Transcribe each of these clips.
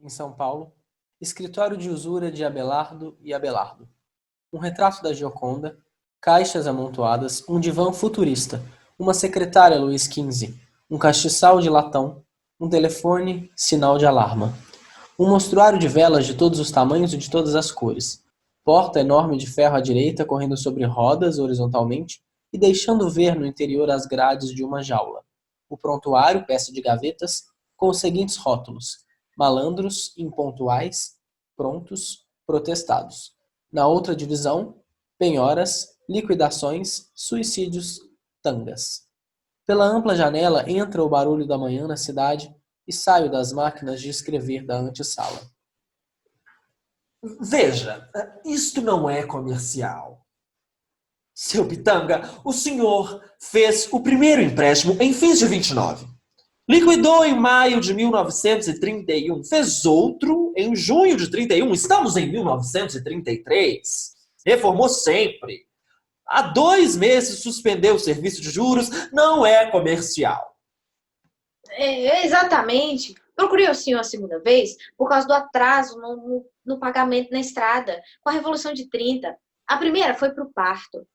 em São Paulo, escritório de usura de Abelardo e Abelardo. Um retrato da Gioconda, caixas amontoadas, um divã futurista, uma secretária Luís XV, um castiçal de latão, um telefone, sinal de alarma. Um mostruário de velas de todos os tamanhos e de todas as cores. Porta enorme de ferro à direita correndo sobre rodas horizontalmente e deixando ver no interior as grades de uma jaula. O prontuário, peça de gavetas, com os seguintes rótulos: malandros, impontuais, prontos, protestados. Na outra divisão, penhoras, liquidações, suicídios, tangas. Pela ampla janela entra o barulho da manhã na cidade e saio das máquinas de escrever da antessala. Veja, isto não é comercial. Seu Pitanga, o senhor fez o primeiro empréstimo em fins de 29. Liquidou em maio de 1931. Fez outro em junho de 31. Estamos em 1933. Reformou sempre. Há 2 meses suspendeu o serviço de juros. Não é comercial. Exatamente. Procurei o senhor a segunda vez por causa do atraso no pagamento na estrada, com a Revolução de 30. A primeira foi para o parto.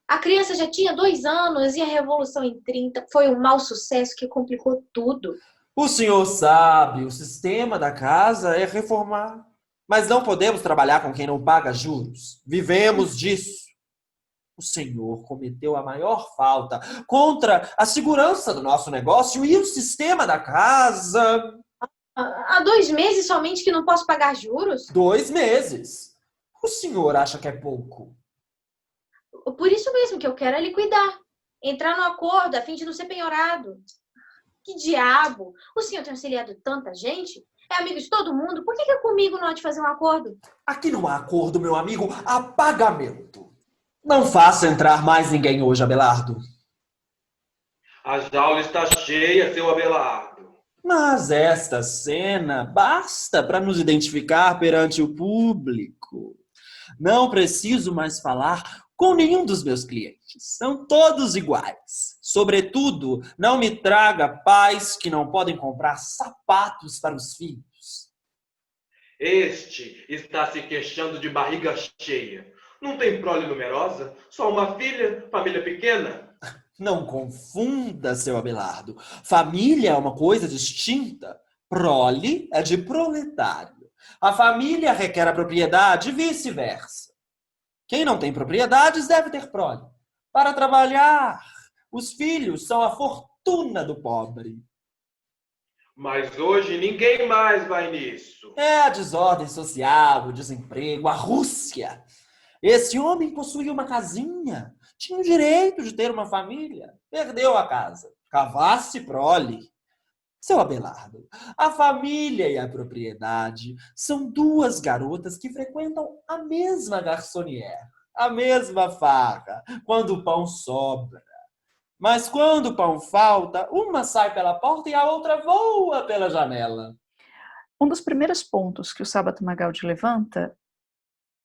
A criança já tinha 2 anos e a Revolução em 30 foi um mau sucesso que complicou tudo. O senhor sabe, o sistema da casa é reformar. Mas não podemos trabalhar com quem não paga juros. Vivemos disso. O senhor cometeu a maior falta contra a segurança do nosso negócio e o sistema da casa. Há 2 meses somente que não posso pagar juros? 2 meses. O senhor acha que é pouco? Por isso mesmo que eu quero é liquidar. Entrar no acordo a fim de não ser penhorado. Que diabo! O senhor tem auxiliado tanta gente? É amigo de todo mundo? Por que comigo não há de fazer um acordo? Aqui não há acordo, meu amigo. Há pagamento. Não faça entrar mais ninguém hoje, Abelardo. A jaula está cheia, seu Abelardo. Mas esta cena basta para nos identificar perante o público. Não preciso mais falar com nenhum dos meus clientes. São todos iguais. Sobretudo, não me traga pais que não podem comprar sapatos para os filhos. Este está se queixando de barriga cheia. Não tem prole numerosa? Só uma filha, família pequena? Não confunda, seu Abelardo. Família é uma coisa distinta. Prole é de proletário. A família requer a propriedade e vice-versa. Quem não tem propriedades deve ter prole. Para trabalhar, os filhos são a fortuna do pobre. Mas hoje ninguém mais vai nisso. É a desordem social, o desemprego, a Rússia. Esse homem possuía uma casinha, tinha o direito de ter uma família. Perdeu a casa. Cavasse prole. Seu Abelardo, a família e a propriedade são 2 garotas que frequentam a mesma garçonnière, a mesma farra, quando o pão sobra. Mas quando o pão falta, uma sai pela porta e a outra voa pela janela. Um dos primeiros pontos que o Sábato Magaldi levanta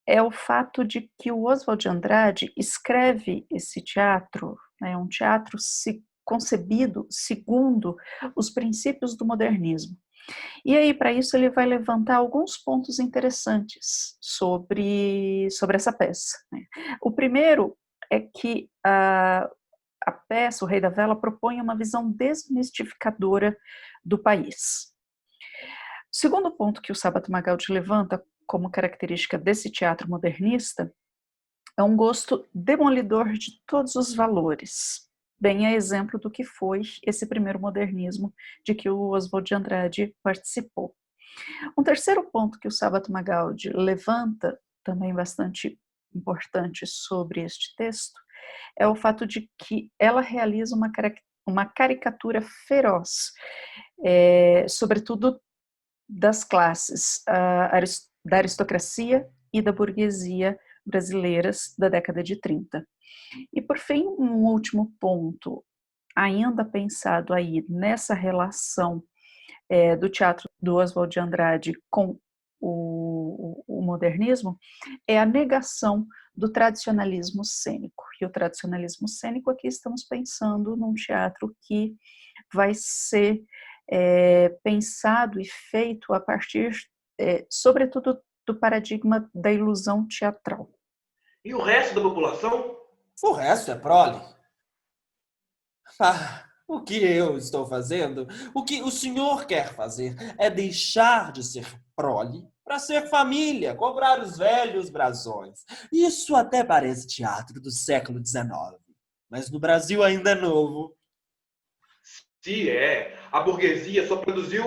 é o fato de que o Oswald de Andrade escreve esse teatro, um teatro concebido segundo os princípios do modernismo. E aí, para isso, ele vai levantar alguns pontos interessantes sobre essa peça. O primeiro é que a peça, O Rei da Vela, propõe uma visão desmistificadora do país. O segundo ponto que o Sábato Magaldi levanta como característica desse teatro modernista é um gosto demolidor de todos os valores, bem a exemplo do que foi esse primeiro modernismo de que o Oswald de Andrade participou. Um terceiro ponto que o Sábato Magaldi levanta, também bastante importante sobre este texto, é o fato de que ela realiza uma caricatura feroz, sobretudo das classes da aristocracia e da burguesia brasileiras da década de 30. E, por fim, um último ponto, ainda pensado aí nessa relação do teatro do Oswald de Andrade com o modernismo, é a negação do tradicionalismo cênico. E o tradicionalismo cênico, aqui estamos pensando num teatro que vai ser pensado e feito a partir sobretudo do paradigma da ilusão teatral. E o resto da população? O resto é prole. O que eu estou fazendo, o que o senhor quer fazer é deixar de ser prole para ser família, cobrar os velhos brasões. Isso até parece teatro do século XIX, mas no Brasil ainda é novo. Se é, a burguesia só produziu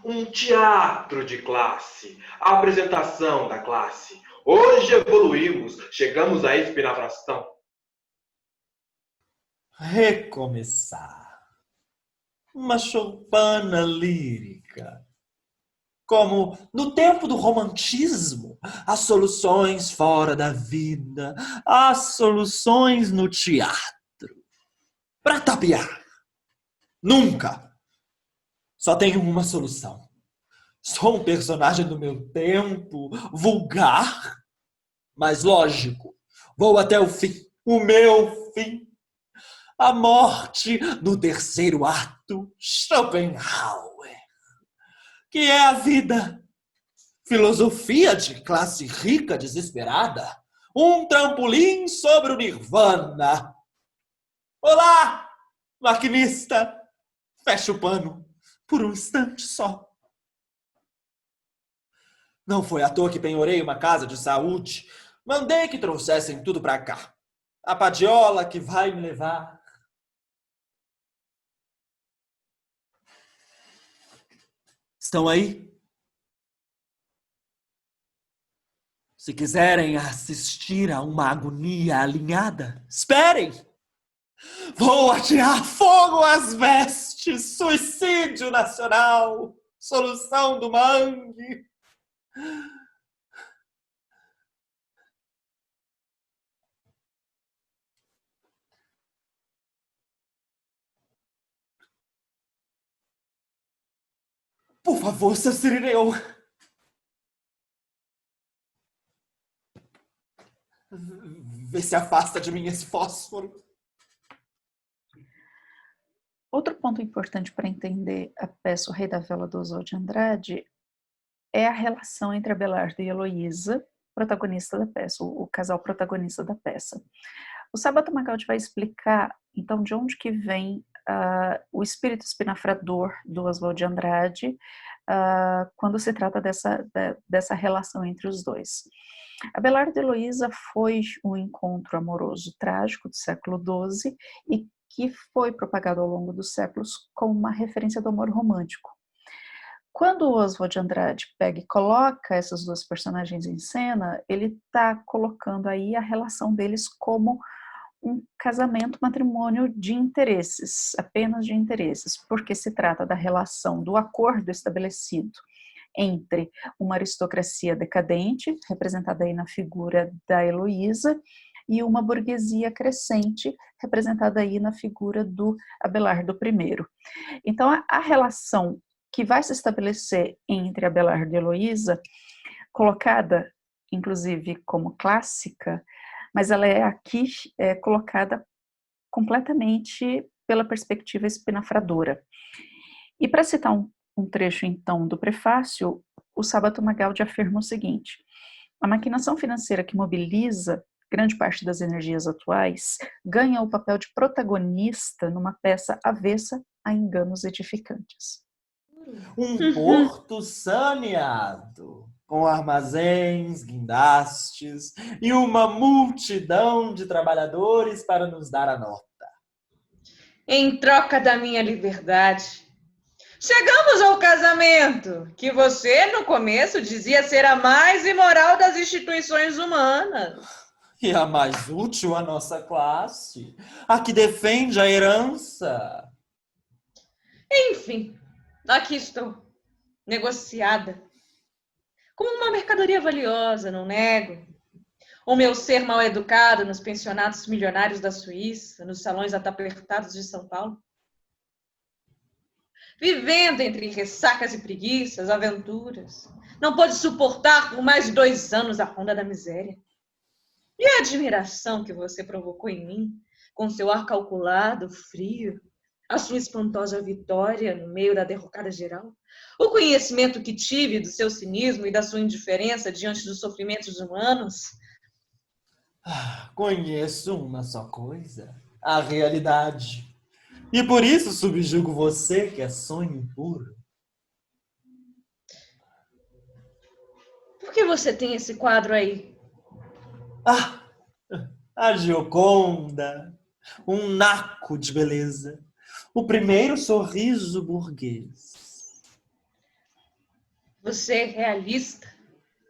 um teatro de classe, a apresentação da classe. Hoje evoluímos, chegamos à espinafração. Recomeçar. Uma choupana lírica. Como no tempo do romantismo, as soluções fora da vida, as soluções no teatro. Para tapear. Nunca. Só tenho uma solução. Sou um personagem do meu tempo, vulgar, mas lógico. Vou até o fim, o meu fim. A morte no terceiro ato, Schopenhauer. Que é a vida. Filosofia de classe rica desesperada. Um trampolim sobre o nirvana. Olá, maquinista. Fecha o pano por um instante só. Não foi à toa que penhorei uma casa de saúde. Mandei que trouxessem tudo pra cá. A padiola que vai me levar. Estão aí? Se quiserem assistir a uma agonia alinhada, esperem! Vou atirar fogo às vestes! Suicídio nacional! Solução do mangue! Por favor, seu Cirineu! Vê se afasta de mim esse fósforo. Outro ponto importante para entender a peça O Rei da Vela do Oswald de Andrade é a relação entre Abelardo e Heloísa, protagonista da peça, o casal protagonista da peça. O Sábato Magaldi vai explicar, então, de onde que vem o espírito espinafrador do Oswald de Andrade quando se trata dessa relação entre os dois. Abelardo e Heloísa foi um encontro amoroso trágico do século XII e que foi propagado ao longo dos séculos como uma referência do amor romântico. Quando o Oswald de Andrade pega e coloca essas duas personagens em cena, ele está colocando aí a relação deles como um casamento, matrimônio de interesses, apenas de interesses, porque se trata da relação do acordo estabelecido entre uma aristocracia decadente, representada aí na figura da Heloísa, e uma burguesia crescente, representada aí na figura do Abelardo I. Então, a relação que vai se estabelecer entre Abelardo e Heloísa, colocada, inclusive, como clássica, mas ela é aqui colocada completamente pela perspectiva espinafradora. E para citar um trecho, então, do prefácio, o Sábato Magaldi afirma o seguinte: a maquinação financeira que mobiliza grande parte das energias atuais ganha o papel de protagonista numa peça avessa a enganos edificantes. Um porto saneado, com armazéns, guindastes e uma multidão de trabalhadores para nos dar a nota. Em troca da minha liberdade. Chegamos ao casamento, que você, no começo, dizia ser a mais imoral das instituições humanas. E a mais útil à nossa classe, a que defende a herança. Enfim, aqui estou, negociada. Como uma mercadoria valiosa, não nego. O meu ser mal educado nos pensionatos milionários da Suíça, nos salões atapertados de São Paulo. Vivendo entre ressacas e preguiças, aventuras. Não pôde suportar por mais de 2 anos a ronda da miséria. E a admiração que você provocou em mim, com seu ar calculado, frio, a sua espantosa vitória no meio da derrocada geral, o conhecimento que tive do seu cinismo e da sua indiferença diante dos sofrimentos humanos. Conheço uma só coisa, a realidade. E por isso subjugo você, que é sonho puro. Por que você tem esse quadro aí? A Gioconda, um naco de beleza, o primeiro sorriso burguês. Você é realista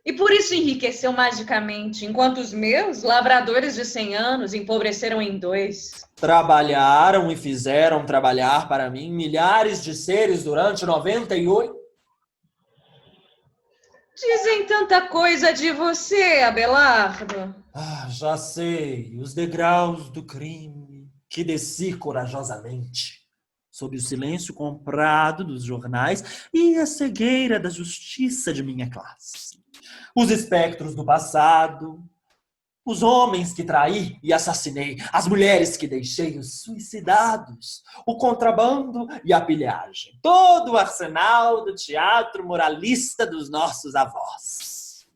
e por isso enriqueceu magicamente, enquanto os meus lavradores de 100 anos empobreceram em 2. Trabalharam e fizeram trabalhar para mim milhares de seres durante 98. Dizem tanta coisa de você, Abelardo. Já sei, os degraus do crime que desci corajosamente, sob o silêncio comprado dos jornais e a cegueira da justiça de minha classe. Os espectros do passado, os homens que traí e assassinei, as mulheres que deixei os suicidados, o contrabando e a pilhagem, todo o arsenal do teatro moralista dos nossos avós.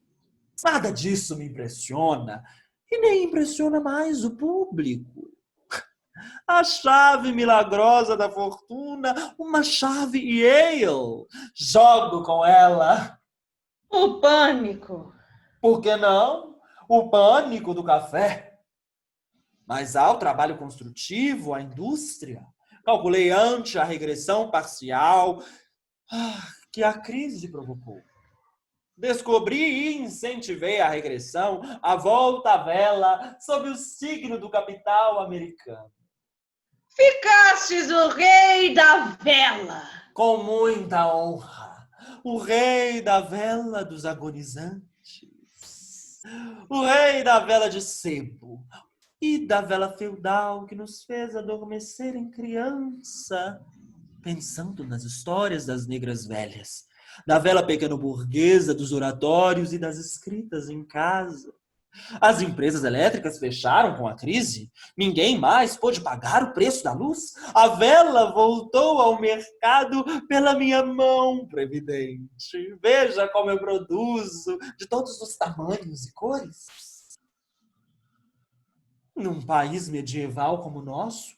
Nada disso me impressiona e nem impressiona mais o público. A chave milagrosa da fortuna, uma chave Yale. Jogo com ela. O pânico. Por que não? O pânico do café. Mas há o trabalho construtivo, a indústria. Calculei antes a regressão parcial que a crise provocou. Descobri e incentivei a regressão, a volta à vela, sob o signo do capital americano. Ficastes o rei da vela. Com muita honra, o rei da vela dos agonizantes, o rei da vela de sebo e da vela feudal que nos fez adormecer em criança, pensando nas histórias das negras velhas, da vela pequeno-burguesa dos oratórios e das escritas em casa. As empresas elétricas fecharam com a crise. Ninguém mais pôde pagar o preço da luz. A vela voltou ao mercado pela minha mão previdente. Veja como eu produzo, de todos os tamanhos e cores. Num país medieval como o nosso,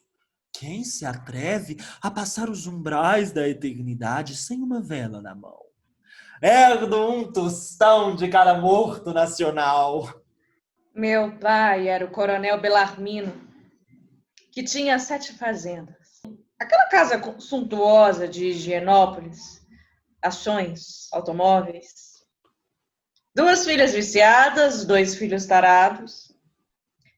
quem se atreve a passar os umbrais da eternidade sem uma vela na mão? Herdo um tostão de cada morto nacional. Meu pai era o coronel Belarmino, que tinha 7 fazendas. Aquela casa suntuosa de Higienópolis, ações, automóveis. 2 filhas viciadas, 2 filhos tarados.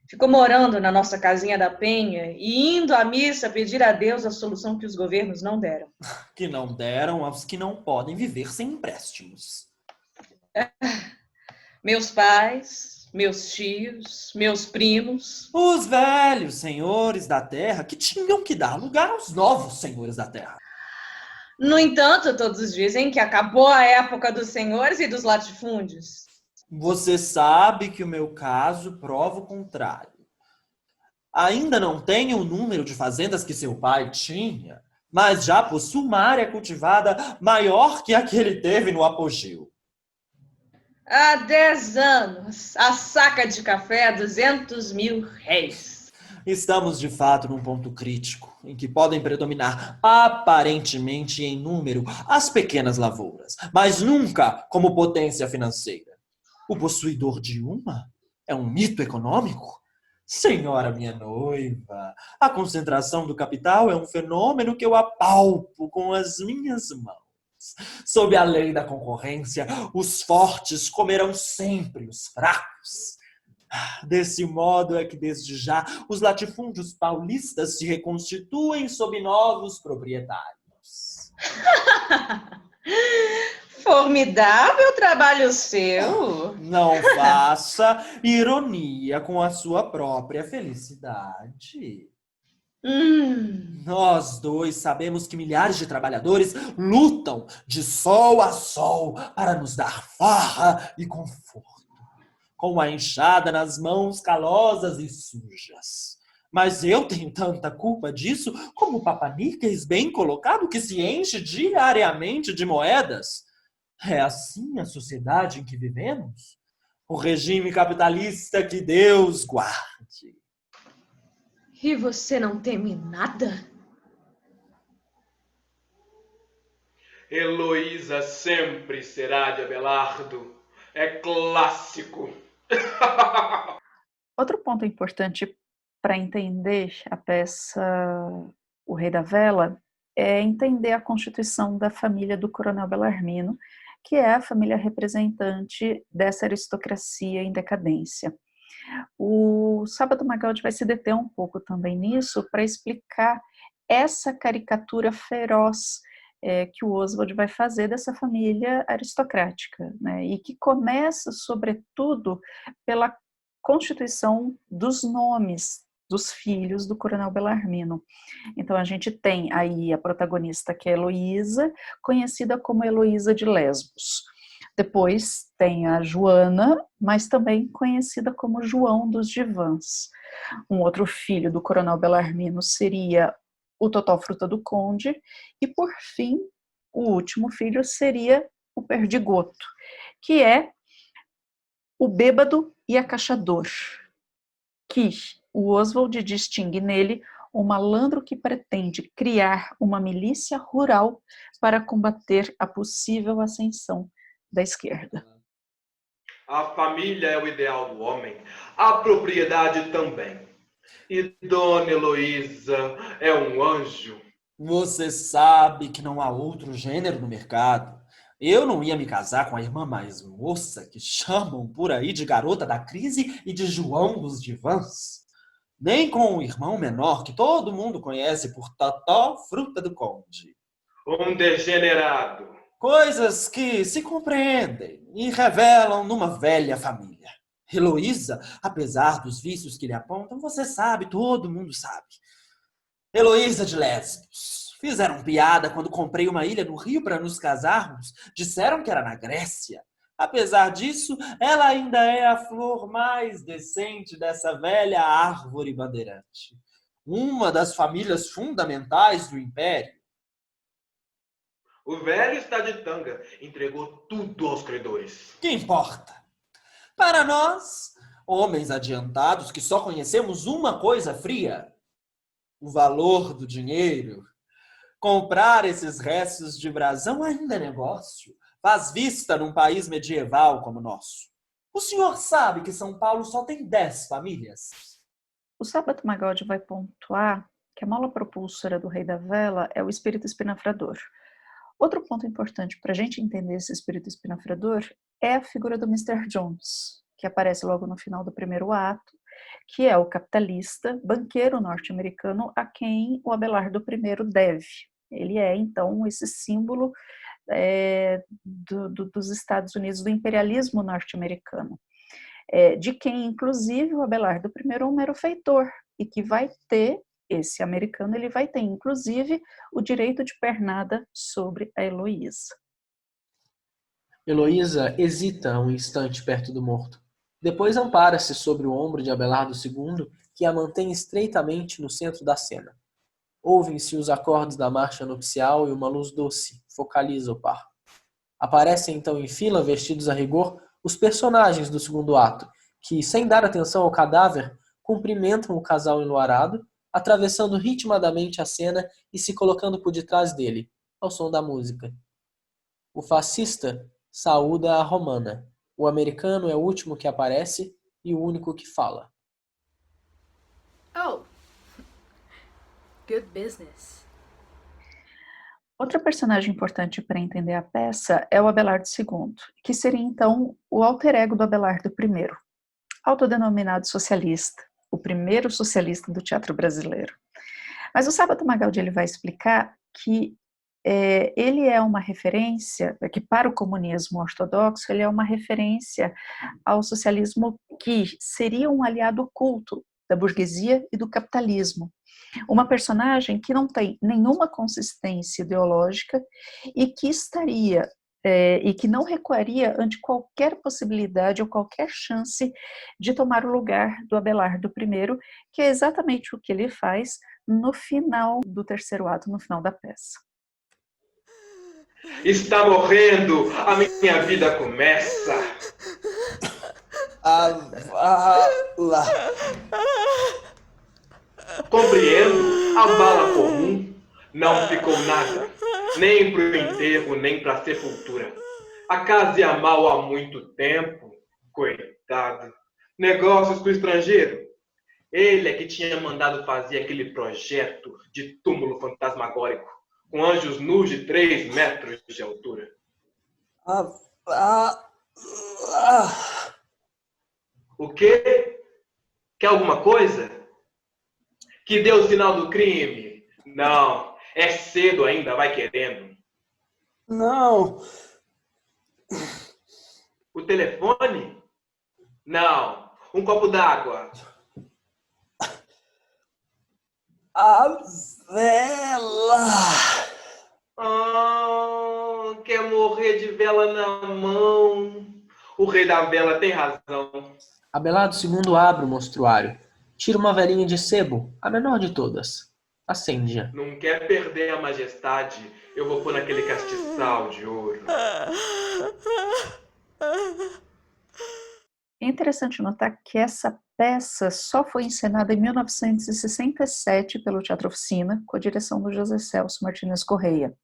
Ficou morando na nossa casinha da Penha e indo à missa pedir a Deus a solução que os governos não deram. Que não deram aos que não podem viver sem empréstimos. Meus pais, meus tios, meus primos. Os velhos senhores da terra que tinham que dar lugar aos novos senhores da terra. No entanto, todos dizem que acabou a época dos senhores e dos latifúndios. Você sabe que o meu caso prova o contrário. Ainda não tenho o número de fazendas que seu pai tinha, mas já possuo uma área cultivada maior que a que ele teve no apogeu. Há 10 anos, a saca de café é 200 mil réis. Estamos, de fato, num ponto crítico, em que podem predominar, aparentemente em número, as pequenas lavouras, mas nunca como potência financeira. O possuidor de uma é um mito econômico? Senhora minha noiva, a concentração do capital é um fenômeno que eu apalpo com as minhas mãos. Sob a lei da concorrência, os fortes comerão sempre os fracos. Desse modo é que, desde já, os latifúndios paulistas se reconstituem sob novos proprietários. Formidável trabalho seu. Não faça ironia com a sua própria felicidade. Nós dois sabemos que milhares de trabalhadores lutam de sol a sol para nos dar farra e conforto, com a enxada nas mãos calosas e sujas. Mas eu tenho tanta culpa disso como o Papaníqueis bem colocado que se enche diariamente de moedas. É assim a sociedade em que vivemos? O regime capitalista que Deus guarde. E você não teme nada? Heloísa sempre será de Abelardo. É clássico. Outro ponto importante para entender a peça O Rei da Vela é entender a constituição da família do Coronel Bellarmino, que é a família representante dessa aristocracia em decadência. O Sábado Magaldi vai se deter um pouco também nisso para explicar essa caricatura feroz que o Oswald vai fazer dessa família aristocrática, né? E que começa, sobretudo, pela constituição dos nomes dos filhos do Coronel Bellarmino. Então a gente tem aí a protagonista, que é Heloísa, conhecida como Heloísa de Lesbos. Depois tem a Joana, mas também conhecida como João dos Divãs. Um outro filho do Coronel Bellarmino seria o Totó Fruta do Conde, e por fim, o último filho seria o Perdigoto, que é o bêbado e acachador, que o Oswald distingue nele um malandro que pretende criar uma milícia rural para combater a possível ascensão da esquerda. A família é o ideal do homem, a propriedade também. E Dona Heloísa é um anjo. Você sabe que não há outro gênero no mercado. Eu não ia me casar com a irmã mais moça que chamam por aí de garota da crise e de João dos Divãs. Nem com o irmão menor que todo mundo conhece por Totó Fruta do Conde. Um degenerado. Coisas que se compreendem e revelam numa velha família. Heloísa, apesar dos vícios que lhe apontam, você sabe, todo mundo sabe. Heloísa de Lesbos. Fizeram piada quando comprei uma ilha no Rio para nos casarmos. Disseram que era na Grécia. Apesar disso, ela ainda é a flor mais decente dessa velha árvore bandeirante. Uma das famílias fundamentais do Império. O velho está de tanga, entregou tudo aos credores. Que importa? Para nós, homens adiantados que só conhecemos uma coisa fria, o valor do dinheiro, comprar esses restos de brasão ainda é negócio. Faz vista num país medieval como o nosso. O senhor sabe que São Paulo só tem 10 famílias? O Sábado Magaldi vai pontuar que a mola propulsora do Rei da Vela é o espírito espinafrador. Outro ponto importante para a gente entender esse espírito espinafrador é a figura do Mr. Jones, que aparece logo no final do primeiro ato, que é o capitalista, banqueiro norte-americano a quem o Abelardo I deve. Ele é, então, esse símbolo dos Estados Unidos, do imperialismo norte-americano, de quem, inclusive, o Abelardo I é um mero feitor, e que vai ter, esse americano, ele vai ter, inclusive, o direito de pernada sobre a Heloísa. Heloísa hesita um instante perto do morto. Depois ampara-se sobre o ombro de Abelardo II, que a mantém estreitamente no centro da cena. Ouvem-se os acordes da marcha nupcial e uma luz doce focaliza o par. Aparecem então em fila, vestidos a rigor, os personagens do segundo ato, que, sem dar atenção ao cadáver, cumprimentam o casal enluarado, atravessando ritmadamente a cena e se colocando por detrás dele, ao som da música. O fascista saúda a romana. O americano é o último que aparece e o único que fala. Oh, good business. Outra personagem importante para entender a peça é o Abelardo II, que seria então o alter ego do Abelardo I, autodenominado socialista, o primeiro socialista do teatro brasileiro. Mas o Sábado Magaldi ele vai explicar que ele é uma referência, que para o comunismo ortodoxo, ele é uma referência ao socialismo que seria um aliado oculto da burguesia e do capitalismo. Uma personagem que não tem nenhuma consistência ideológica e que estaria e que não recuaria ante qualquer possibilidade ou qualquer chance de tomar o lugar do Abelardo I, que é exatamente o que ele faz no final do terceiro ato, no final da peça. Está morrendo, a minha vida começa. A vala. Compreendo, a bala comum não ficou nada, nem para o enterro, nem para a sepultura. A casa ia mal há muito tempo, coitado. Negócios com o estrangeiro. Ele é que tinha mandado fazer aquele projeto de túmulo fantasmagórico, com anjos nus de 3 metros de altura. O quê? Quer alguma coisa? Que deu o sinal do crime? Não, é cedo ainda, vai querendo. Não. O telefone? Não, um copo d'água. A vela. Quer morrer de vela na mão. O rei da vela tem razão. Abelardo II abre o mostruário. Tira uma velinha de sebo, a menor de todas. Acende-a. Não quer perder a majestade? Eu vou pôr naquele castiçal de ouro. É interessante notar que essa peça só foi encenada em 1967 pelo Teatro Oficina, com a direção do José Celso Martínez Correia.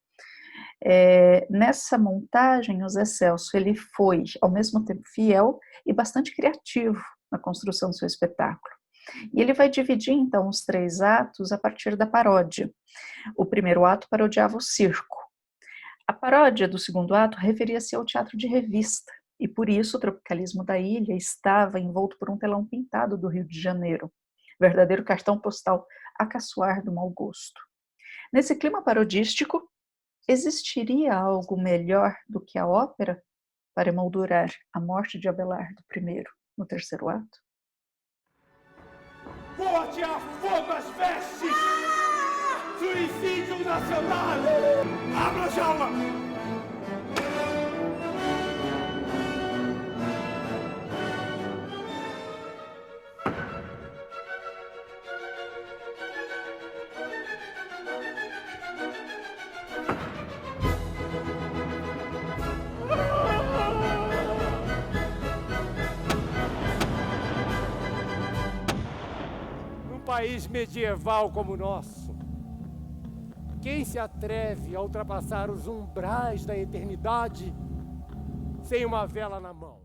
Nessa montagem, o Zé Celso ele foi, ao mesmo tempo, fiel e bastante criativo na construção do seu espetáculo. E ele vai dividir, então, os 3 atos a partir da paródia. O primeiro ato parodiava o circo. A paródia do segundo ato referia-se ao teatro de revista, e por isso o tropicalismo da ilha estava envolto por um telão pintado do Rio de Janeiro, verdadeiro cartão postal a caçoar do mau gosto. Nesse clima parodístico, existiria algo melhor do que a ópera para emoldurar a morte de Abelardo I no terceiro ato? Bote a fogo as vestes! Suicídio nacional! Abra a jaula! País medieval como o nosso, quem se atreve a ultrapassar os umbrais da eternidade sem uma vela na mão?